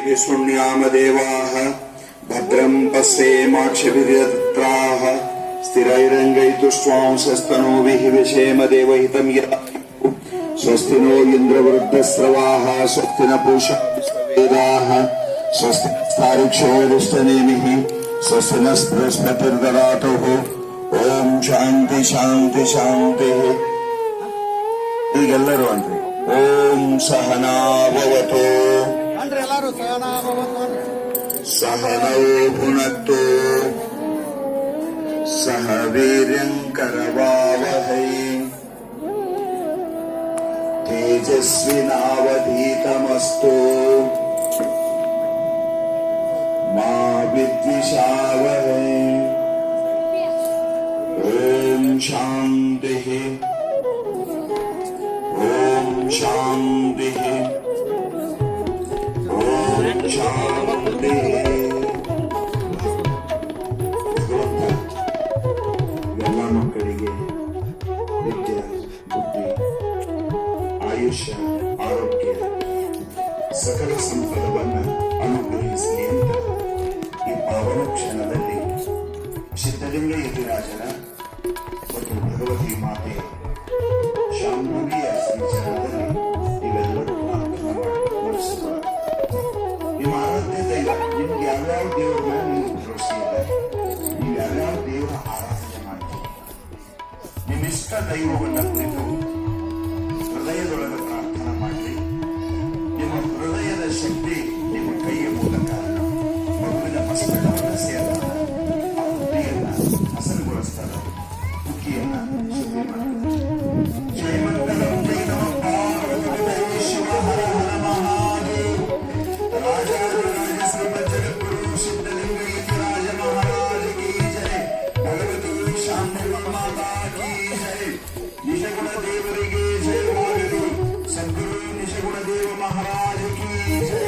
शृण्याम देवाः भद्रं पश्येमाक्षभिर्यत्राः स्थिरैरङ्गैतुष्वांसस्तनूभिः विषेम देवहितं यदायुः स्वस्ति नो इन्द्रवृद्धस्रवाः स्वस्ति न पूषा विश्ववेदाः स्वस्ति नस्तार्क्ष्योऽरिष्टनेमिः स्वस्ति नस्बृहस्पतिर्ददातुः ಓಂ ಶಾಂತಿ ಶಾಂತಿ ಶಾಂತಿ. ಈಗೆಲ್ಲರೂ ಅನ್ರಿ ಓಂ ಸಹನಾಭವತು ಸಹನೌ ಭುನಕ್ತು ಸಹ ವೀರ್ಯಂಕರವಾವಹೈ ತೇಜಸ್ವಿನಾವಧೀತಮಸ್ತು ಮಾ ವಿದ್ವಿಷಾವಹೈ. ಓಂ ಶಾಂತಿ ಓಂ ಶಾಂತಿ ಓಂ ಶಾಂತಿ. ಎಲ್ಲ ಮಕ್ಕಳಿಗೆ ವಿದ್ಯೆ ಬುದ್ಧಿ ಆಯುಷ್ಯ ಆರೋಗ್ಯ ಸಕಲ ಸಂಪದವನ್ನು ಅನುಗ್ರಹಿಸಲಿ ಅಂತ ಈ ಪಾವನ ಕ್ಷಣದಲ್ಲಿ ಸಿದ್ಧಲಿಂಗ ಯತಿರಾಜರ ಮತ್ತು ಭಗವತಿ ಮಾತೆ ಶಾಂಭವಿಯ ಶ್ರೀಚರಣದಲ್ಲಿ ನೀವೆಲ್ಲರೂ ಪ್ರಾರ್ಥನೆ ಮಾಡಿಸುವ ನಿಮ್ಮ ಆರಾಧ್ಯ ದೈವ. ನಿಮ್ಗೆ ಯಾವ್ಯಾವ ದೇವರನ್ನ ನೀವು ಭರವಸೆ ಇದೆ, ನೀವು ಯಾವ್ಯಾವ ದೇವರ ಆರಾಧನೆ ಮಾಡ್ತೀವಿ, ನಿಮ್ಮ ಇಷ್ಟ ದೈವವನ್ನ ಕುರಿತು ಹೃದಯದೊಳಗೆ ಪ್ರಾರ್ಥನೆ ಮಾಡಿ. ನಿಮ್ಮ ಹೃದಯದ ಶಕ್ತಿ ನಿಮ್ಮ ಕೈಯ ಮೂಲಕ ಮಗುವಿನ ಮಸ್ತಕವನ್ನು ಸೇರಿದಾಗ ಹಸನುಗೊಳಿಸ್ತಾರೆ, ಬುಕ್ಕಿಯನ್ನ ಶುದ್ಧಿ ಮಾಡ್ತಾರೆ. ಜಯಮಂಗಲಂ ಜೈ ನಮಃ ಪಾರ್ವತಿ ಶಿವ ಹರ ಹರ ಮಹಾದೇವ. ರಾಜಾಧಿರಾಜ ಸರ್ವ ಜಗದ್ಗುರು ಸಿದ್ಧಲಿಂಗ ಯತಿರಾಜ ಮಹಾರಾಜ ಕೀ ಜಯ. ಭಗವತಿ ಶಾಂತಿ ಮಾತಾ ಕೀ ಜಯ. ನಿಜಗುಣ ದೇವರಿಗೆ ಜಯವಾಗಲಿ. ಸದ್ಗುರು ನಿಜಗುಣ ದೇವ ಮಹಾರಾಜ ಕೀ ಜಯ.